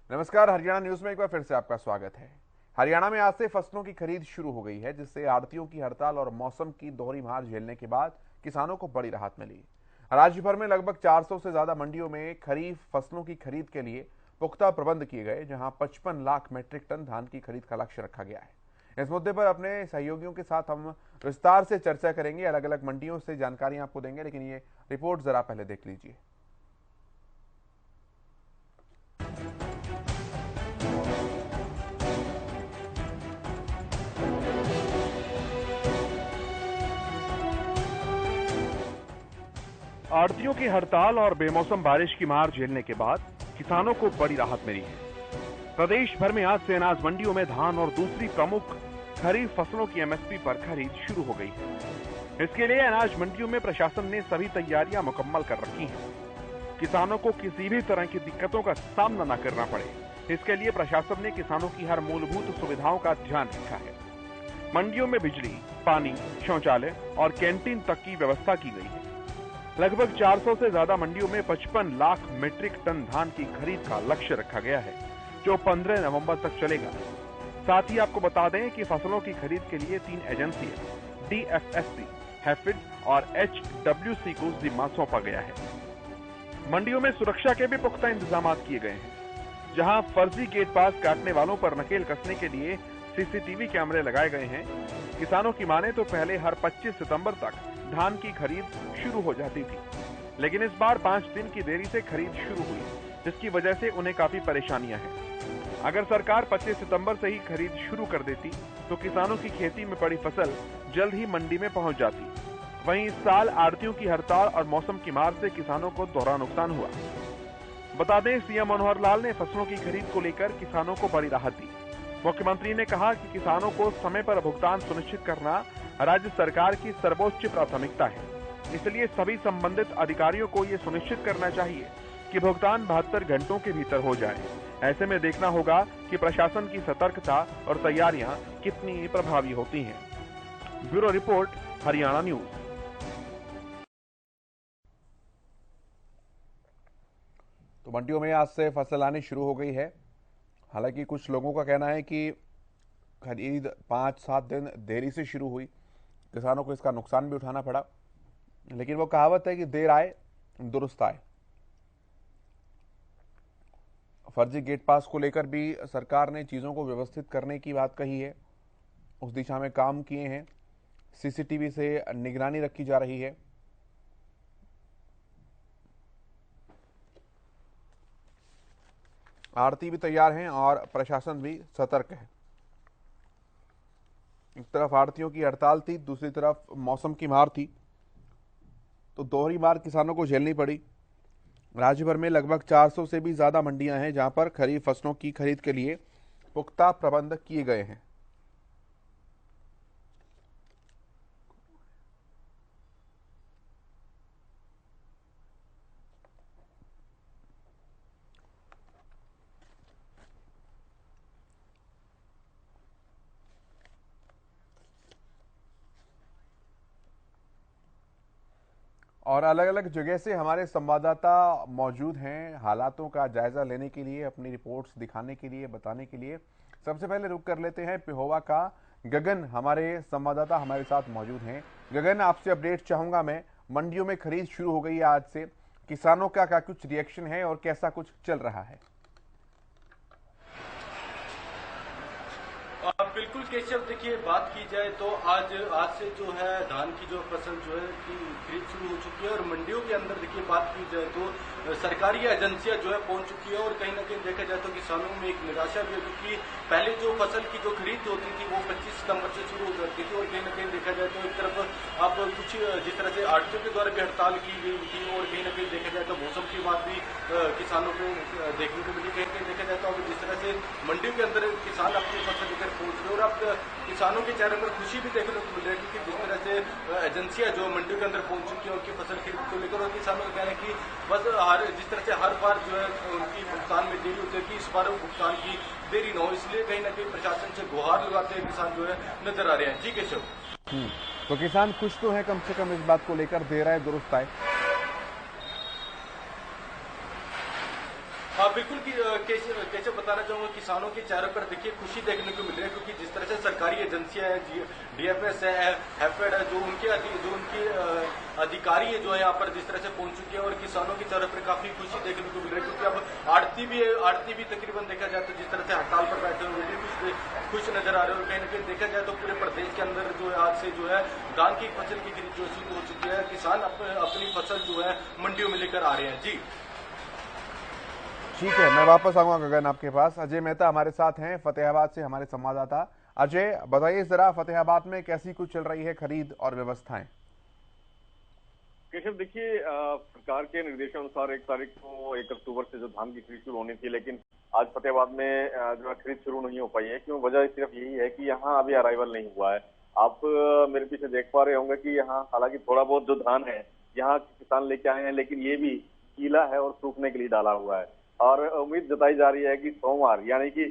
नमस्कार, हरियाणा न्यूज में एक बार फिर से आपका स्वागत है। हरियाणा में आज से फसलों की खरीद शुरू हो गई है, जिससे आढ़तियों की हड़ताल और मौसम की दोहरी मार झेलने के बाद किसानों को बड़ी राहत मिली। राज्य भर में लगभग 400 से ज्यादा मंडियों में खरीफ फसलों की खरीद के लिए पुख्ता प्रबंध किए गए, जहां 55 लाख मीट्रिक टन धान की खरीद का लक्ष्य रखा गया है। इस मुद्दे पर अपने सहयोगियों के साथ हम विस्तार से चर्चा करेंगे, अलग अलग मंडियों से जानकारी आपको देंगे, लेकिन ये रिपोर्ट जरा पहले देख लीजिए। आढ़तियों की हड़ताल और बेमौसम बारिश की मार झेलने के बाद किसानों को बड़ी राहत मिली है। प्रदेश भर में आज से अनाज मंडियों में धान और दूसरी प्रमुख खरीफ फसलों की एमएसपी पर खरीद शुरू हो गई है। इसके लिए अनाज मंडियों में प्रशासन ने सभी तैयारियां मुकम्मल कर रखी हैं। किसानों को किसी भी तरह की दिक्कतों का सामना न करना पड़े, इसके लिए प्रशासन ने किसानों की हर मूलभूत सुविधाओं का ध्यान रखा है। मंडियों में बिजली, पानी, शौचालय और कैंटीन तक की व्यवस्था की गई है। लगभग 400 से ज्यादा मंडियों में 55 लाख मीट्रिक टन धान की खरीद का लक्ष्य रखा गया है, जो 15 नवंबर तक चलेगा। साथ ही आपको बता दें कि फसलों की खरीद के लिए 3 एजेंसियां DFSC, हैफिड और HWC को जिम्मा सौंपा गया है। मंडियों में सुरक्षा के भी पुख्ता इंतजाम किए गए हैं, जहां फर्जी गेट पास काटने वालों पर नकेल कसने के लिए CCTV कैमरे लगाए गए हैं। किसानों की माने तो पहले हर 25 सितंबर तक धान की खरीद शुरू हो जाती थी, लेकिन इस बार 5 दिन की देरी से खरीद शुरू हुई, जिसकी वजह से उन्हें काफी परेशानियां हैं। अगर सरकार 25 सितंबर से ही खरीद शुरू कर देती तो किसानों की खेती में पड़ी फसल जल्द ही मंडी में पहुंच जाती। वहीं इस साल आढ़तियों की हड़ताल और मौसम की मार से किसानों को दोहरा नुकसान हुआ। बता दें, सीएम मनोहर लाल ने फसलों की खरीद को लेकर किसानों को बड़ी राहत दी। मुख्यमंत्री ने कहा कि किसानों को समय पर भुगतान सुनिश्चित करना राज्य सरकार की सर्वोच्च प्राथमिकता है। इसलिए सभी संबंधित अधिकारियों को ये सुनिश्चित करना चाहिए कि भुगतान 72 घंटों के भीतर हो जाए। ऐसे में देखना होगा कि प्रशासन की सतर्कता और तैयारियां कितनी प्रभावी होती हैं। Bureau report, Haryana news. तो मंडियों में आज से फसल आनी शुरू हो गई है। हालांकि कुछ लोगों का कहना है कि खरीद 5-7 दिन देरी से शुरू हुई, किसानों को इसका नुकसान भी उठाना पड़ा, लेकिन वो कहावत है कि देर आए दुरुस्त आए। फर्जी गेट पास को लेकर भी सरकार ने चीजों को व्यवस्थित करने की बात कही है, उस दिशा में काम किए हैं। CCTV से निगरानी रखी जा रही है। आढ़ती भी तैयार हैं और प्रशासन भी सतर्क है। एक तरफ आढ़तियों की हड़ताल थी, दूसरी तरफ मौसम की मार थी, तो दोहरी मार किसानों को झेलनी पड़ी। राज्य भर में लगभग 400 से भी ज्यादा मंडियां हैं, जहां पर खरीफ फसलों की खरीद के लिए पुख्ता प्रबंध किए गए हैं। और अलग अलग जगह से हमारे संवाददाता मौजूद हैं हालातों का जायजा लेने के लिए, अपनी रिपोर्ट्स दिखाने के लिए, बताने के लिए। सबसे पहले रुक कर लेते हैं पेहोवा का। गगन हमारे संवाददाता हमारे साथ मौजूद हैं। गगन, आपसे अपडेट चाहूंगा मैं। मंडियों में खरीद शुरू हो गई है आज से, किसानों का क्या कुछ रिएक्शन है और कैसा कुछ चल रहा है? बिल्कुल केशव, देखिए बात की जाए तो आज से जो है धान की जो फसल जो है की खरीद शुरू हो चुकी है और मंडियों के अंदर देखिए बात की जाए तो सरकारी एजेंसियां जो है पहुंच चुकी है और कहीं ना कहीं देखा जाए तो किसानों में एक निराशा भी है, क्योंकि पहले जो फसल की जो खरीद होती थी वो 25 सितंबर से शुरू हो जाती थी और कहीं ना कहीं देखा जाए तो एक तरफ अब कुछ जिस तरह से आढ़तियों के द्वारा भी हड़ताल की गई थी और कहीं ना कहीं देखा जाए तो मौसम की बात भी किसानों को देखने को मिली। कहीं कहीं देखा जाए तो अब जिस तरह से मंडियों के अंदर किसान अपनी फसल लेकर पहुंच रहे और अब किसानों के चेहरे पर खुशी भी देखने को मिल रही है, क्योंकि जिस तरह से एजेंसियां जो मंडियों के अंदर पहुंच चुकी है उनकी फसल खरीद को लेकर, और किसानों का कहना है कि बस जिस तरह से हर बार जो है उनकी भुगतान में देरी होती है कि इस बार भुगतान की देरी न हो, इसलिए कहीं ना कहीं प्रशासन से गुहार लगाते हैं किसान जो है नजर आ रहे हैं। जी केशव। तो किसान खुश तो है कम से कम इस बात को लेकर, देर आए दुरुस्त आए। बिल्कुल केशव, बताना चाहूंगा, किसानों के चेहरों पर देखिए खुशी देखने को मिल रही है, क्योंकि जिस तरह से सरकारी एजेंसियां हैं, डीएफएस है, हैफेड है, जो उनके अधिकारी है जो है यहाँ पर जिस तरह से पहुंच चुके हैं, और किसानों के चेहरों पर काफी खुशी देखने को मिल रही है, क्योंकि अब आड़ती भी तकरीबन देखा जाए तो जिस तरह से हड़ताल पर बैठे हुए भी खुश नजर आ रहे हैं। और कहीं ना कहीं देखा जाए तो पूरे प्रदेश के अंदर जो है आज से जो है धान की फसल की खरीद जो शुरू हो चुकी है, किसान अपनी फसल जो है मंडियों में लेकर आ रहे हैं। जी ठीक है, मैं वापस आऊंगा गगन आपके पास। अजय मेहता हमारे साथ हैं फतेहाबाद से, हमारे संवाददाता। अजय, बताइए जरा फतेहाबाद में कैसी कुछ चल रही है खरीद और व्यवस्थाएं? केशव, देखिए सरकार के निर्देशानुसार 1 अक्टूबर से जो धान की खरीद शुरू होनी थी, लेकिन आज फतेहाबाद में जो है खरीद शुरू नहीं हो पाई है। क्यों? वजह सिर्फ यही है कि यहाँ अभी अराइवल नहीं हुआ है। आप मेरे पीछे देख पा रहे होंगे कि यहाँ हालांकि थोड़ा बहुत जो धान है यहाँ किसान लेके आए हैं, लेकिन ये भी गीला है और सूखने के लिए डाला हुआ है। और उम्मीद जताई जा रही है कि सोमवार यानी कि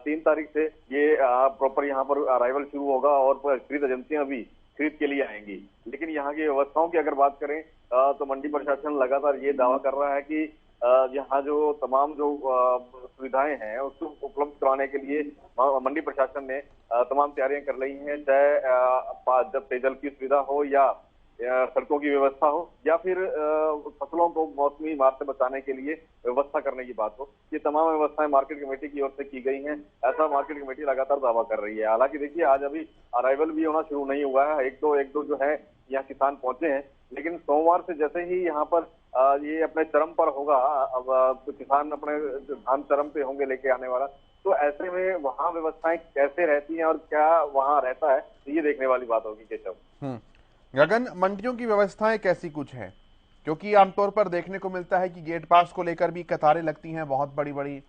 3 तारीख से ये प्रॉपर यहाँ पर अराइवल शुरू होगा और खरीद एजेंसियां भी खरीद के लिए आएंगी। लेकिन यहाँ की व्यवस्थाओं की अगर बात करें तो मंडी प्रशासन लगातार ये दावा कर रहा है कि यहाँ जो तमाम जो सुविधाएं हैं उसको उपलब्ध कराने के लिए मंडी प्रशासन ने तमाम तैयारियां कर ली हैं, चाहे जब पेयजल की सुविधा हो या सड़कों की व्यवस्था हो या फिर फसलों को मौसमी मार से बचाने के लिए व्यवस्था करने की बात हो। ये तमाम व्यवस्थाएं मार्केट कमेटी की ओर से की गई हैं, ऐसा मार्केट कमेटी लगातार दावा कर रही है। हालांकि देखिए आज अभी अराइवल भी होना शुरू नहीं हुआ है, एक दो जो है यहाँ किसान पहुंचे हैं, लेकिन सोमवार से जैसे ही यहाँ पर ये अपने चरम पर होगा, अब तो किसान अपने धान चरम पे होंगे लेके आने वाला, तो ऐसे में वहाँ व्यवस्थाएं कैसे रहती हैं और क्या वहाँ रहता है, तो ये देखने वाली बात होगी केशव। गगन, मंडियों की व्यवस्थाएं कैसी कुछ है? क्योंकि आमतौर पर देखने को मिलता है कि गेट पास को लेकर भी कतारें लगती हैं बहुत बड़ी बड़ी,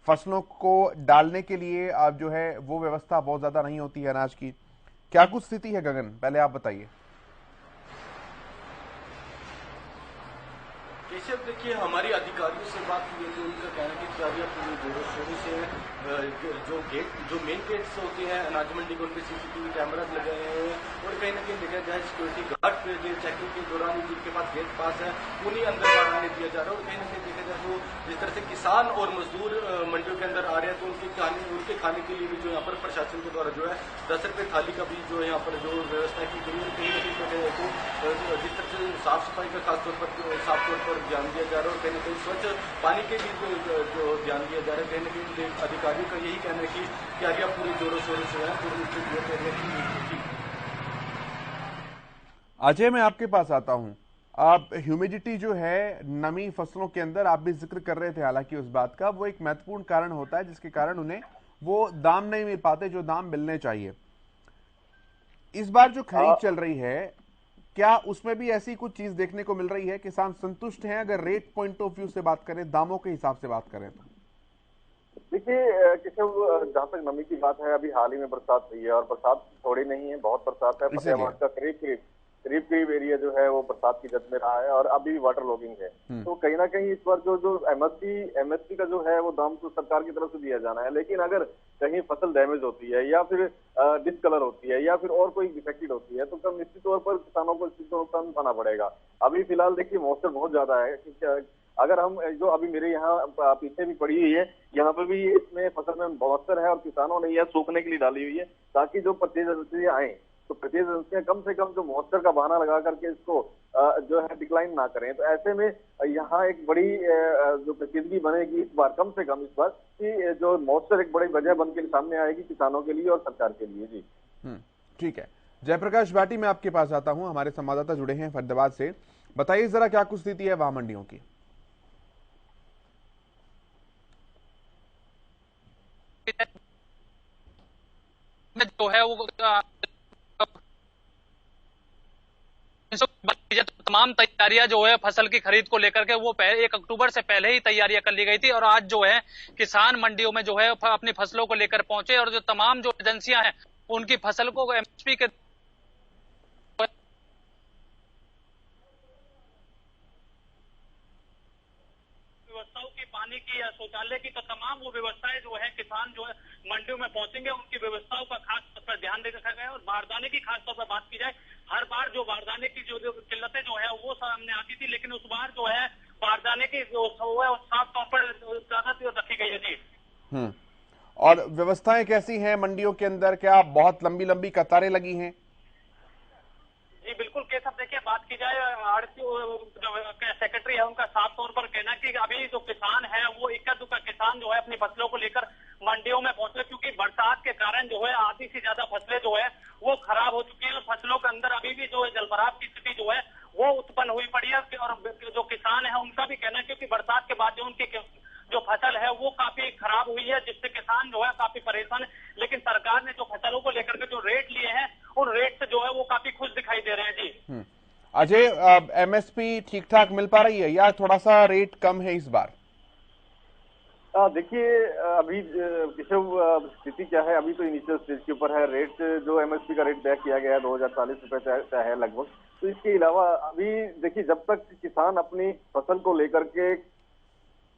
फसलों को डालने के लिए अब जो है वो व्यवस्था बहुत ज्यादा नहीं होती है अनाज की। क्या कुछ स्थिति है गगन, पहले आप बताइए। केशव, देखिए हमारी अधिकारियों से बात हुई है, जो उनका कहना है कि तैयारियां पूरी जोरों शोरों से जो मेन गेट्स होते हैं अनाज मंडी के, उन पे सीसीटीवी कैमरा लगाए हैं, और कहीं ना कहीं देखा जाए सिक्योरिटी गार्ड पे चेकिंग के दौरान जिनके पास गेट पास है उन्हीं अंदर आने दिया जा रहा है। और कहीं ना कहीं देखा जाए तो जिस तरह से किसान और मजदूर मंडियों के अंदर आ रहे हैं, तो उनके खाने के लिए भी जो यहाँ पर प्रशासन के द्वारा जो है 10 रुपये थाली का भी जो है यहाँ पर जो व्यवस्था की गई है। कहीं ना कहीं तो जिस तरह से साफ सफाई का खासतौर पर ध्यान दिया जा रहा है, और कहीं ना कहीं स्वच्छ पानी के भी जो ध्यान दिया जा रहा है। कहीं ना कहीं अधिकारियों का यही कहना है कि तैयारियां पूरी जोरों शोरों से है, पूरी की। अजय, मैं आपके पास आता हूं। आप ह्यूमिडिटी जो है नमी फसलों के अंदर, आप भी जिक्र कर रहे थे हालांकि उस बात का, वो एक महत्वपूर्ण कारण होता है जिसके कारण उन्हें वो दाम नहीं मिल पाते जो दाम मिलने चाहिए। इस बार जो खरीद चल रही है, क्या उसमें भी ऐसी कुछ चीज देखने को मिल रही है? किसान संतुष्ट हैं अगर रेट पॉइंट ऑफ व्यू से बात करें, दामों के हिसाब से बात करें तो? देखिए केशव, जहाँ तक नमी की बात है, अभी हाल ही में बरसात हुई है और बरसात थोड़ी नहीं है, बहुत बरसात है। फतेहाबाद का करीब एरिया जो है वो बरसात की जद में रहा है और अभी भी वाटर लॉगिंग है। तो कहीं ना कहीं इस बार जो एमएसपी का जो है वो दाम तो सरकार की तरफ से दिया जाना है, लेकिन अगर कहीं फसल डैमेज होती है या फिर डिसकलर होती है या फिर और कोई डिफेक्टेड होती है, तो तब निश्चित तौर पर किसानों को इसको नुकसान उठाना पड़ेगा। अभी फिलहाल देखिए मॉइस्चर बहुत ज्यादा है। अगर हम जो अभी मेरे यहाँ पीछे भी पड़ी हुई है, यहाँ पर भी इसमें फसल में मॉइस्चर है और किसानों ने यह सूखने के लिए डाली हुई है ताकि जो परचेज एजेंसियां आए तो परचेज एजेंसियां कम से कम जो मॉइस्चर का बहाना लगा करके इसको जो है डिक्लाइन ना करें। तो ऐसे में यहाँ एक बड़ी जो पेचीदगी बनेगी इस बार, कम से कम इस बार, कि जो मॉइस्चर एक बड़ी वजह बन के सामने आएगी किसानों के लिए और सरकार के लिए। जी ठीक है। जयप्रकाश भाटी, मैं आपके पास आता हूं, हमारे संवाददाता जुड़े हैं फरीदाबाद से। बताइए जरा क्या कुछ स्थिति है वहां मंडियों की? जो है वो तमाम तैयारियां जो है फसल की खरीद को लेकर के वो 1 अक्टूबर से पहले ही तैयारियां कर ली गई थी, और आज जो है किसान मंडियों में जो है अपनी फसलों को लेकर पहुंचे, और जो तमाम जो एजेंसियां हैं उनकी फसल को एमएसपी के व्यवस्थाओं की, पानी की या शौचालय की, तो तमाम वो व्यवस्थाएं जो है किसान जो है मंडियों में पहुंचेंगे उनकी व्यवस्थाओं का खास तौर पर ध्यान रखा गया है। और बारदाने की खास तौर पर बात की जाए, हर बार जो बारदाने की जो किल्लतें जो है वो सामने आती थी, लेकिन उस बार जो है बारदाने की जो है साफ तौर पर ज्यादा रखी गई है। जी और व्यवस्थाएं कैसी हैं मंडियों के अंदर? क्या बहुत लंबी लंबी कतारें लगी हैं? जी बिल्कुल केशव, देखिए बात की जाए आड़ती जो सेक्रेटरी है उनका साफ तौर पर कहना कि अभी जो किसान है वो इक्का दुक्का किसान जो है अपनी फसलों को लेकर मंडियों में पहुंचे, क्योंकि बरसात के कारण जो है आधी से ज्यादा फसलें जो है वो खराब हो चुकी है और फसलों के अंदर अभी भी जो है जलभराव की स्थिति जो है वो उत्पन्न हुई पड़ी है। और जो किसान है उनका भी कहना है क्योंकि बरसात के बाद जो उनकी जो फसल है वो काफी खराब हुई है, जिससे किसान जो है काफी परेशान है। लेकिन सरकार ने जो फसलों को लेकर के जो रेट लिए हैं उन रेट से जो है वो काफी खुश दिखाई दे रहे हैं। जी अजय, एमएसपी ठीक ठाक मिल पा रही है या थोड़ा सा रेट कम है इस बार? देखिए अभी केशव स्थिति क्या है, अभी तो इनिशियल स्टेज के ऊपर है। रेट जो एमएसपी का रेट तय किया गया है 2040 रुपए है लगभग। तो इसके अलावा अभी देखिए जब तक किसान अपनी फसल को लेकर के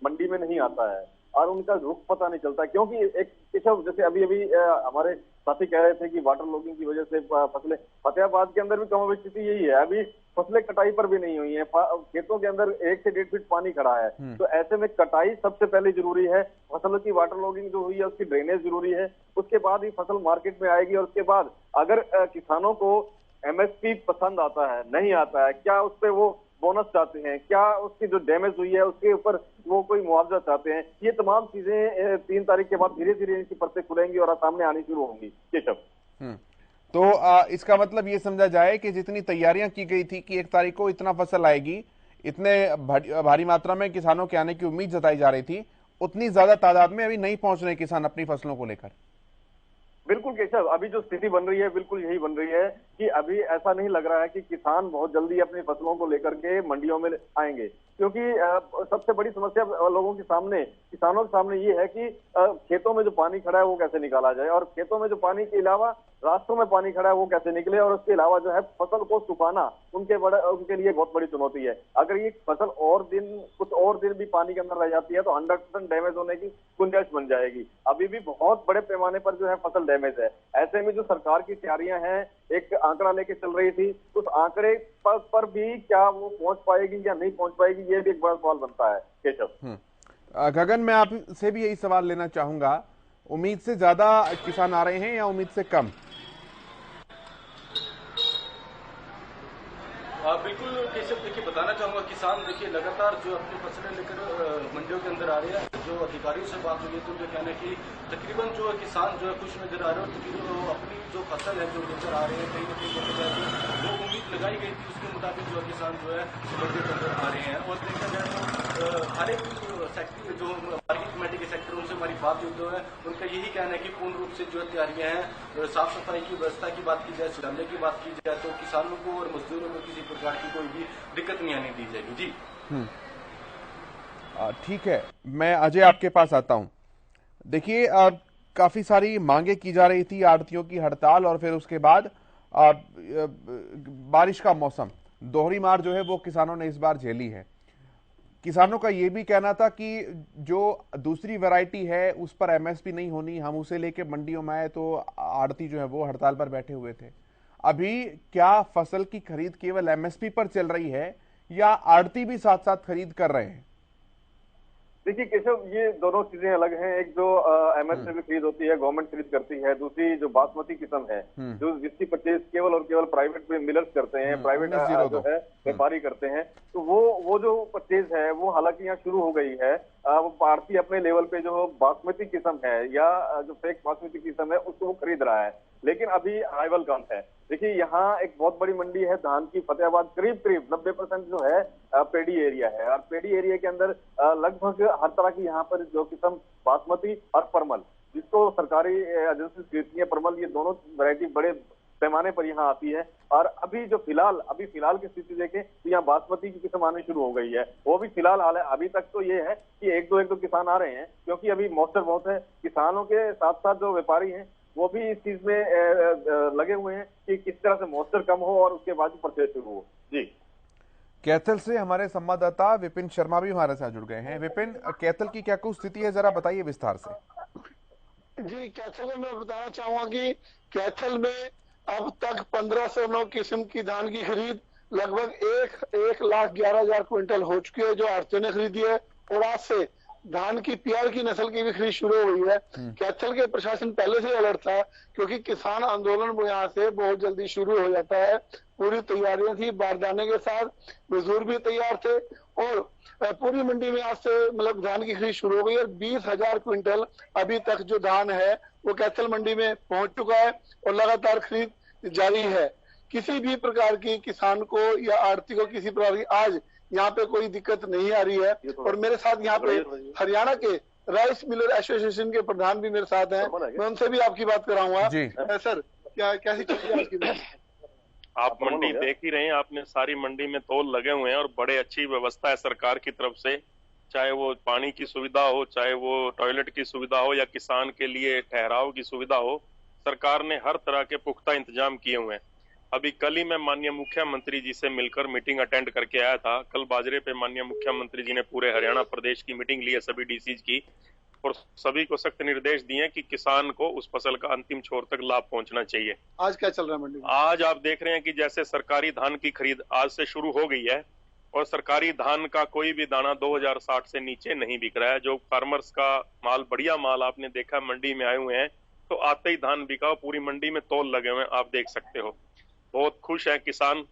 मंडी में नहीं आता है और उनका रुख पता नहीं चलता, क्योंकि एक केशव जैसे अभी हमारे साथी कह रहे थे कि वाटर लॉगिंग की वजह से फसलें फतेहाबाद के अंदर भी कम स्थिति यही है। अभी फसलें कटाई पर भी नहीं हुई है, खेतों के अंदर 1 से 1.5 फीट पानी खड़ा है। तो ऐसे में कटाई सबसे पहले जरूरी है, फसलों की वाटर लॉगिंग जो हुई है उसकी ड्रेनेज जरूरी है, उसके बाद ही फसल मार्केट में आएगी। और उसके बाद अगर किसानों को एमएसपी पसंद आता है नहीं आता है, क्या उस पर वो बोनस चाहते हैं, क्या उसकी जो डैमेज हुई है उसके ऊपर वो कोई मुआवजा चाहते हैं, ये तमाम चीजें 3 तारीख के बाद धीरे धीरे इनकी परतें खुलेंगी और सामने आनी शुरू होंगी। केशव, तो इसका मतलब ये समझा जाए कि जितनी तैयारियां की गई थी कि 1 तारीख को इतना फसल आएगी, इतने भारी मात्रा में किसानों के आने की उम्मीद जताई जा रही थी, उतनी ज्यादा तादाद में अभी नहीं पहुंच रहे किसान अपनी फसलों को लेकर। बिल्कुल केशव, अभी जो स्थिति बन रही है बिल्कुल यही बन रही है कि अभी ऐसा नहीं लग रहा है कि किसान बहुत जल्दी अपनी फसलों को लेकर के मंडियों में आएंगे, क्योंकि सबसे बड़ी समस्या लोगों के सामने, किसानों के सामने ये है कि खेतों में जो पानी खड़ा है वो कैसे निकाला जाए, और खेतों में जो पानी के अलावा रास्तों में पानी खड़ा है वो कैसे निकले, और उसके अलावा जो है फसल को सुखाना उनके लिए बहुत बड़ी चुनौती है। अगर ये फसल कुछ और दिन भी पानी के अंदर रह जाती है तो 100% डैमेज होने की गुंजाइश बन जाएगी। अभी भी बहुत बड़े पैमाने पर जो है फसल डैमेज है। ऐसे में जो सरकार की तैयारियां हैं, एक आंकड़ा लेके चल रही थी, उस आंकड़े पर भी क्या वो पहुंच पाएगी या नहीं पहुंच पाएगी, ये भी एक बड़ा सवाल बनता है केशव। गगन, मैं आपसे भी यही सवाल लेना चाहूंगा, उम्मीद से ज्यादा किसान आ रहे हैं या उम्मीद से कम? बिल्कुल केशव, देखिए बताना चाहूंगा, किसान देखिए लगातार जो अपनी फसलें लेकर मंडियों के अंदर आ रहे हैं। जो अधिकारियों से बात हुई है तो उनका कहना है कि तकरीबन जो किसान जो है खुश नजर आ रहे हैं और अपनी जो फसल है जो लेकर आ रहे हैं, कहीं ना कहीं देखा जाए तो जो उम्मीद लगाई गई थी उसके मुताबिक जो किसान जो है मंडियों के अंदर आ रहे हैं। और देखा जाए तो हर एक सेक्टर जो मार्केट कमेटी के सेक्टर उनसे हमारी बात हुई तो है उनका यही कहना है कि पूर्ण रूप से जो है तैयारियां हैं। साफ सफाई की व्यवस्था की बात की जाए, शौचालय की बात की जाए तो किसानों को और मजदूरों को किसी प्रकार की कोई भी दिक्कत नहीं आने दी जाएगी। जी ठीक है, मैं अजय आपके पास आता हूं। देखिए काफी सारी मांगे की जा रही थी, आड़तियों की हड़ताल और फिर उसके बाद बारिश का मौसम, दोहरी मार जो है वो किसानों ने इस बार झेली है। किसानों का ये भी कहना था कि जो दूसरी वैरायटी है उस पर एमएसपी नहीं होनी, हम उसे लेके मंडियों में आए तो आड़ती जो है वो हड़ताल पर बैठे हुए थे। अभी क्या फसल की खरीद केवल एमएसपी पर चल रही है या आड़ती भी साथ साथ खरीद कर रहे हैं? देखिए केशव, ये दोनों चीजें अलग हैं। एक जो एमएसपी खरीद होती है, गवर्नमेंट खरीद करती है, दूसरी जो बासमती किस्म है जो जिसकी परचेज केवल और केवल प्राइवेट मिलर्स करते हैं, प्राइवेट जो है व्यापारी करते हैं। तो वो जो परचेज है वो हालांकि यहाँ शुरू हो गई है। वो भारतीय अपने लेवल पे जो बासमती किस्म है या जो फेक बासमती किस्म है उसको वो खरीद रहा है, लेकिन अभी अराइवल कम है। देखिए यहाँ एक बहुत बड़ी मंडी है धान की, फतेहाबाद, करीब 90% जो है पेडी एरिया है, और पेडी एरिया के अंदर लगभग हर तरह की यहाँ पर जो किस्म बासमती और परमल, जिसको सरकारी एजेंसी खरीदती है, परमल, ये दोनों वैरायटी बड़े पैमाने पर यहाँ आती है। और अभी फिलहाल की स्थिति देखें तो यहाँ बासमती की किस्म आनी शुरू हो गई है। वो भी फिलहाल हाल है, अभी तक तो ये है कि एक दो किसान आ रहे हैं, क्योंकि अभी मॉइस्चर बहुत है। किसानों के साथ साथ जो व्यापारी हैं वो भी इस चीज में लगे हुए हैं कि किस तरह से मॉइस्चर कम हो और उसके बाद परचेज शुरू हो। जी, कैथल से हमारे संवाददाता विपिन शर्मा भी हमारे साथ जुड़ गए हैं। विपिन, कैथल की क्या कुछ स्थिति है, जरा बताइए विस्तार से। जी, कैथल में मैं बताना चाहूंगा कि कैथल में अब तक 1509 किस्म की धान की खरीद लगभग 1,11,000 क्विंटल हो चुकी है जो आड़तियों ने खरीदी है। और आज से धान की पीआर की नस्ल की भी खरीद शुरू हो गई है। कैथल के प्रशासन पहले से अलर्ट था, क्योंकि किसान आंदोलन यहाँ से बहुत जल्दी शुरू हो जाता है। पूरी तैयारियां थी, बारदाने के साथ मजदूर भी तैयार थे, और पूरी मंडी में आज से मतलब धान की खरीद शुरू हो गई है। 20,000 क्विंटल अभी तक जो धान है वो कैथल मंडी में पहुंच चुका है और लगातार खरीद जारी है। किसी भी प्रकार की किसान को या आड़ती को किसी प्रकार की आज यहाँ पे कोई दिक्कत नहीं आ रही है। और मेरे साथ यहाँ पे हरियाणा के राइस मिलर एसोसिएशन के प्रधान भी मेरे साथ हैं, मैं उनसे भी आपकी बात कराऊंगा। सर, क्या कैसी चल रही है आपकी बात? आप मंडी देख ही रहे हैं, आपने सारी मंडी में तोल लगे हुए हैं और बड़े अच्छी व्यवस्था है सरकार की तरफ से, चाहे वो पानी की सुविधा हो, चाहे वो टॉयलेट की सुविधा हो या किसान के लिए ठहराव की सुविधा हो। सरकार ने हर तरह के पुख्ता इंतजाम किए हुए हैं। अभी कल ही मैं माननीय मुख्यमंत्री जी से मिलकर मीटिंग अटेंड करके आया था। कल बाजरे पे माननीय मुख्यमंत्री जी ने पूरे हरियाणा प्रदेश की मीटिंग ली है, सभी डीसीज की, और सभी को सख्त निर्देश दिए कि किसान को उस फसल का अंतिम छोर तक लाभ पहुंचना चाहिए। आज क्या चल रहा है मंडी में? आज आप देख रहे हैं कि जैसे सरकारी धान की खरीद आज से शुरू हो गई है और सरकारी धान का कोई भी दाना 2060 से नीचे नहीं बिक रहा है। जो फार्मर्स का माल, बढ़िया माल आपने देखा मंडी में आए हुए हैं, तो आते ही धान बिका, पूरी मंडी में तोल लगे हुए हैं, आप देख सकते हो। बहुत खुश है किसान,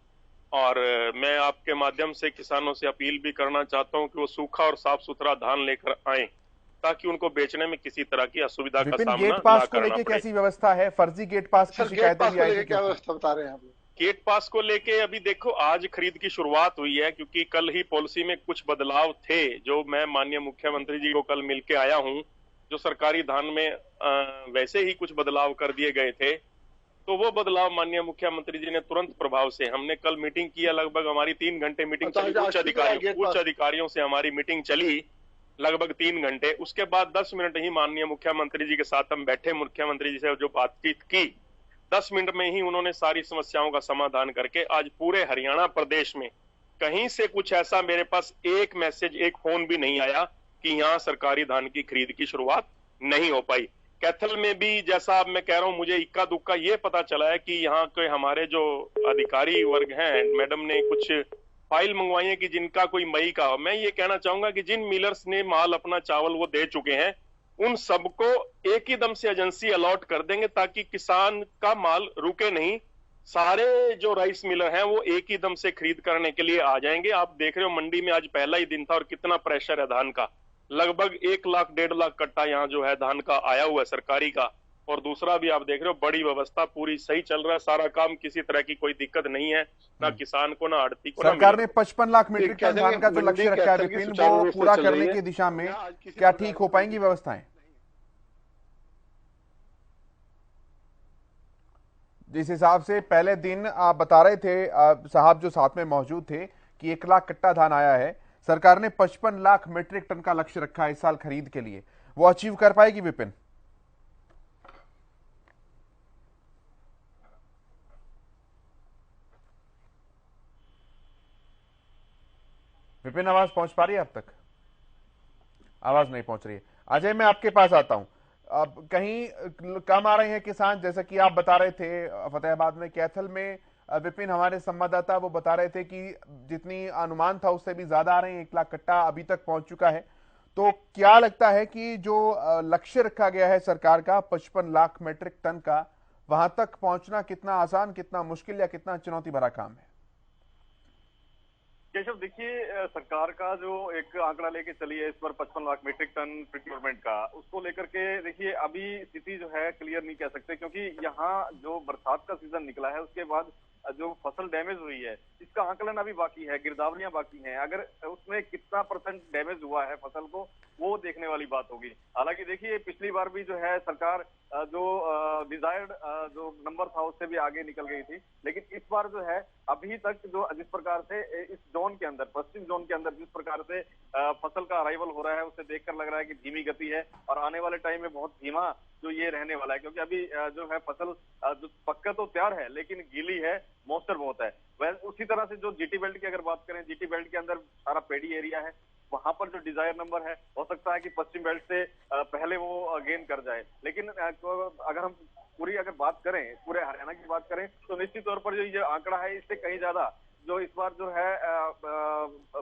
और मैं आपके माध्यम से किसानों से अपील भी करना चाहता हूं कि वो सूखा और साफ सुथरा धान लेकर आए, ताकि उनको बेचने में किसी तरह की असुविधा का सामना गेट पास को लेके कैसी व्यवस्था है? फर्जी गेट पास की शिकायतें भी आई थी, क्या व्यवस्था बता रहे हैं आप? गेट पास को लेके अभी देखो, आज खरीद की शुरुआत हुई है, क्योंकि कल ही पॉलिसी में कुछ बदलाव थे, जो मैं माननीय मुख्यमंत्री जी को कल मिलके आया हूं। जो सरकारी धान में वैसे ही कुछ बदलाव कर दिए गए थे, तो वो बदलाव माननीय मुख्यमंत्री जी ने तुरंत प्रभाव से, हमने कल मीटिंग किया, लगभग हमारी 3 घंटे मीटिंग चली, उच्च अधिकारियों से हमारी मीटिंग चली लगभग 3 घंटे। उसके बाद 10 मिनट ही माननीय मुख्यमंत्री जी के साथ हम बैठे, मुख्यमंत्री जी से जो बातचीत की, 10 मिनट में ही उन्होंने सारी समस्याओं का समाधान करके आज पूरे हरियाणा प्रदेश में कहीं से कुछ ऐसा मेरे पास एक मैसेज, एक फोन भी नहीं आया कि यहाँ सरकारी धान की खरीद की शुरुआत नहीं हो पाई। कैथल में भी जैसा अब मैं कह रहा हूँ, मुझे इक्का दुक्का ये पता चला है कि यहाँ के हमारे जो अधिकारी वर्ग हैं, मैडम ने कुछ फाइल मंगवाई है कि जिनका कोई मई का। मैं ये कहना चाहूंगा कि जिन मिलर्स ने माल अपना चावल वो दे चुके हैं, उन सबको एक ही दम से एजेंसी अलॉट कर देंगे, ताकि किसान का माल रुके नहीं। सारे जो राइस मिलर हैं वो एक ही दम से खरीद करने के लिए आ जाएंगे। आप देख रहे हो मंडी में आज पहला ही दिन था और कितना प्रेशर है धान का। लगभग 1 लाख 1.5 लाख कट्टा यहाँ जो है धान का आया हुआ है सरकारी का, और दूसरा भी आप देख रहे हो, बड़ी व्यवस्था पूरी सही चल रहा है, सारा काम, किसी तरह की कोई दिक्कत नहीं है, ना किसान को, ना आड़ती को। सरकार ने 55 लाख मीट्रिक टन धान का जो लक्ष्य रखा है विपिन, वो पूरा करने की दिशा में क्या ठीक हो पाएंगी व्यवस्थाएं? जिस हिसाब से पहले दिन आप बता रहे थे, साहब जो साथ में मौजूद थे, कि 1 लाख कट्टा धान आया है, सरकार ने 55 लाख मीट्रिक टन का लक्ष्य रखा है इस साल खरीद के लिए, वो अचीव कर पाएगी विपिन? विपिन, आवाज पहुंच पा रही है अब तक? आवाज नहीं पहुंच रही है। अजय, मैं आपके पास आता हूं। अब कहीं कम आ रहे हैं किसान, जैसा कि आप बता रहे थे फतेहाबाद में, कैथल में विपिन हमारे संवाददाता वो बता रहे थे कि जितनी अनुमान था उससे भी ज्यादा आ रहे हैं, 1 लाख कट्टा अभी तक पहुंच चुका है। तो क्या लगता है कि जो लक्ष्य रखा गया है सरकार का 55 लाख मीट्रिक टन का, वहां तक पहुंचना कितना आसान, कितना मुश्किल या कितना चुनौती भरा काम है? केशव, देखिए, सरकार का जो एक आंकड़ा लेके चली है इस पर 55 लाख मीट्रिक टन प्रोक्योरमेंट का, उसको लेकर के देखिए अभी स्थिति जो है क्लियर नहीं कह सकते, क्योंकि यहाँ जो बरसात का सीजन निकला है उसके बाद जो फसल डैमेज हुई है इसका आंकलन अभी बाकी है, गिरदावरियां बाकी हैं। अगर उसमें कितना % डैमेज हुआ है फसल को, वो देखने वाली बात होगी। हालांकि देखिए, पिछली बार भी जो है सरकार जो डिजायर्ड जो नंबर था उससे भी आगे निकल गई थी, लेकिन इस बार जो है अभी तक जो जिस प्रकार से इस जोन के अंदर, पश्चिम जोन के अंदर जिस प्रकार से फसल का अराइवल हो रहा है, उससे देखकर लग रहा है कि धीमी गति है और आने वाले टाइम में बहुत धीमा जो ये रहने वाला है, क्योंकि अभी जो है फसल जो पक्का तो तैयार है लेकिन गीली है, मॉइस्चर बहुत है। वह उसी तरह से जो जीटी बेल्ट की अगर बात करें, जीटी बेल्ट के अंदर सारा पेडी एरिया है, वहां पर जो डिजायर नंबर है हो सकता है कि पश्चिम बेल्ट से पहले वो गेन कर जाए। लेकिन अगर हम पूरी अगर बात करें, पूरे हरियाणा की बात करें, तो निश्चित तौर पर जो ये आंकड़ा है इससे कहीं ज्यादा जो इस बार जो है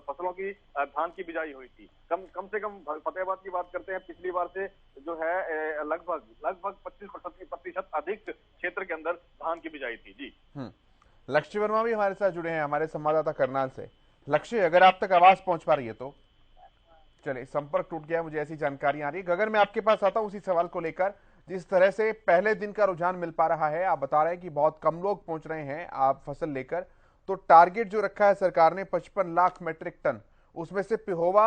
फसलों की धान की बिजाई हुई थी। कम से कम फतेहाबाद की बात करते हैं, पिछली बार से जो है लगभग 25% अधिक क्षेत्र के अंदर धान की बिजाई थी। जी लक्ष्य वर्मा भी हमारे साथ जुड़े हैं, हमारे संवाददाता करनाल से। लक्ष्य, अगर आप तक आवाज पहुंच पा रही है तो। चलिए, संपर्क टूट गया, मुझे ऐसी जानकारी आ रही है। गगन, मैं आपके पास आता हूं उसी सवाल को लेकर। जिस तरह से पहले दिन का रुझान मिल पा रहा है, आप बता रहे हैं कि बहुत कम लोग पहुंच रहे हैं आप फसल लेकर, तो टारगेट जो रखा है सरकार ने 55 लाख मेट्रिक टन, उसमें से पिहोवा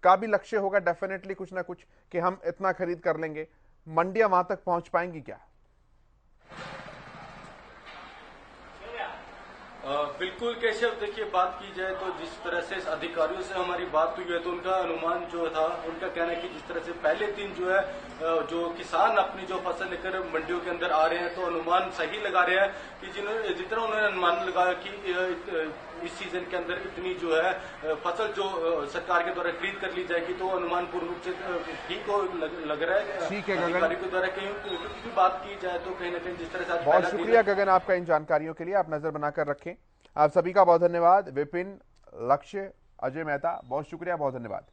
का भी लक्ष्य होगा डेफिनेटली कुछ ना कुछ कि हम इतना खरीद कर लेंगे। मंडियां वहां तक पहुंच पाएंगी क्या? बिल्कुल केशव, देखिए बात की जाए तो जिस तरह से अधिकारियों से हमारी बात हुई है तो उनका अनुमान जो था, उनका कहना है कि जिस तरह से पहले दिन जो है जो किसान अपनी जो फसल लेकर मंडियों के अंदर आ रहे हैं तो अनुमान सही लगा रहे हैं कि जितना उन्होंने अनुमान लगाया कि इस सीजन के अंदर इतनी जो है फसल जो सरकार के द्वारा खरीद कर ली जाएगी, तो अनुमान पूर्ण रूप से ठीक हो लग रहा है। ठीक है गगन, अधिकारी के द्वारा कहीं बात की जाए तो कहीं ना कहीं जिस तरह से बहुत शुक्रिया गगन आपका इन जानकारियों के लिए। आप नजर बनाकर रखें। आप सभी का बहुत धन्यवाद। विपिन, लक्ष्य, अजय मेहता, बहुत शुक्रिया, बहुत धन्यवाद।